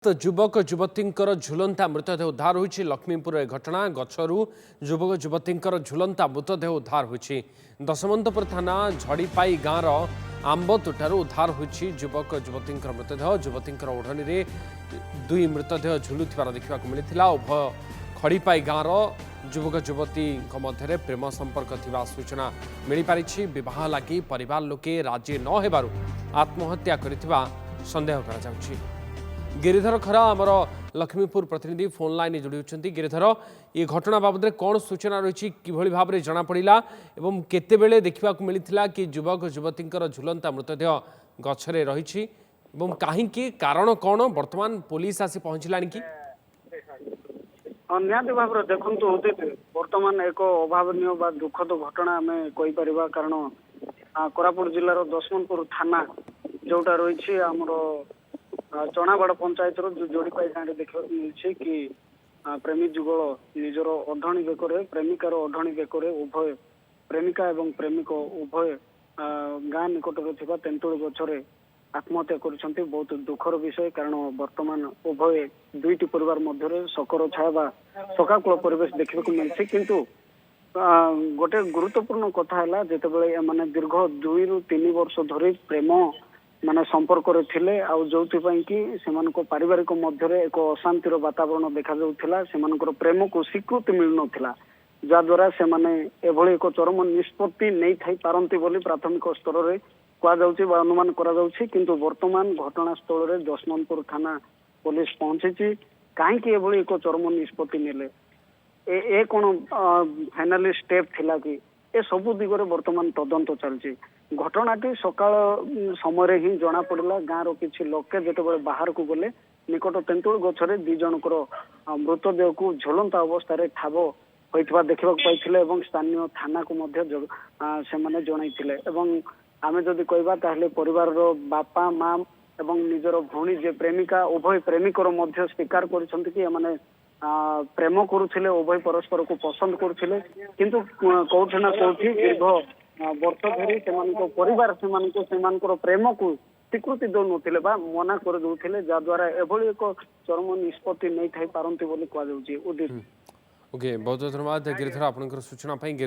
तो युवक युवतींकर झुलंता मृतदेह उद्धार होइछि। लक्ष्मीपुर घटना गछरु युवक युवतींकर झुलंता मृतदेह उद्धार होइछि। दशमंतपुर थाना झड़ीपाई गाँवर आंबतोटारू उद्धार होइछि युवक युवतींकर मृतदेह। युवतींकर ओढ़नी रे दुई मृतदेह झुलुथिबार देखिबाकू मिलिथिला। उभय खड़ीपाई गाँवर युवक युवती मध्य प्रेम संपर्क थिबा सूचना मिली पारिछि। विवाह लागि परिवार लोके राजी न हेबारु आत्महत्या करिथिबा संदेह करा जाउछि। गिरिधर खरा आमर लक्ष्मीपुर प्रतिनिधि फोन लाइन जोड़ी होती। गिरिधर, ये घटना बाबद कौन सूचना रही कि भाव में जना पड़ा एवं केतेबेले देखा मिलता कि युवक युवती झुलंता मृतदेह गछरे रही कहीं कारण कौन वर्तमान पुलिस आसी पहुंचला कि निहाती भाव में देखु उदित बर्तमान एक अभावन दुखद घटना आम कहीपर कारण कोरापुट जिलार दशमंतपुर थाना जोटा रही आमर चणाबाड़ पंचायत जोड़ीपाई गाँव देखा मिली कि प्रेमी जुगल निजर अढणी बेकर प्रेमिकार अढणी बेकर उभय प्रेमिका एवं प्रेमिक उभय गाँ निकटर तेंतुल गछरे आत्महत्या कर बहुत दुखर विषय। कारण वर्तमान उभय दुईटी परिवार मध्य शोकर छाया शोकाकुल परिवेश देखा मिली। किंतु गोटे गुरुत्वपूर्ण कथा है जितेबाला एम दीर्घ 2 ରୁ 3 वर्ष धरी प्रेम माने संपर्क थे जो कि पारिवारिक मध्य एक अशांतिर वातावरण देखा जाऊला। प्रेम को स्वीकृति मिल नाला जहाद्वारा से एभली एक चरम निष्पत्ति नहीं थी पारती बोली प्राथमिक स्तर में कहुच्छी अनुमान किंतु वर्तमान घटनास्थल में दशमंतपुर थाना पुलिस पहुंची कहीं एभली एक चरम निष्पत्ति नेले ए कौन फाइनाली स्टेप थिला कि ए सबु दिगरे वर्तमान तदंत चलती। घटनाटी सकाळ समय ही जना पड़ा गाँव किसी लोके जिते बाहर को गले निकट तेंतुल गछरे 2 जनकर मृतदेह को झुलंता अवस्था ठाब होता देखा पाई स्थानीय थाना को से जन आमे जदि कहबा ताहले परिवार बापा माँ एवं निजर भौणी जे प्रेमिका उभय प्रेमिकर मध्य स्वीकार करछन्ति कि माने प्रेम करुथिले उभय परस्पर को पसंद करुथिले किंतु कोठी ना कोठी दीर्घ वर्ष धरी परिवार से प्रेम को स्वीकृति दौ नथिले बा मना कर दउथिले जहाद्वारा एभली एक चरम निष्पत्ति नहीं थाई पारंती बोली कह जाउची। उदित ओके, बहुत धन्यवाद गिरिधर आपनकर सूचना पाई।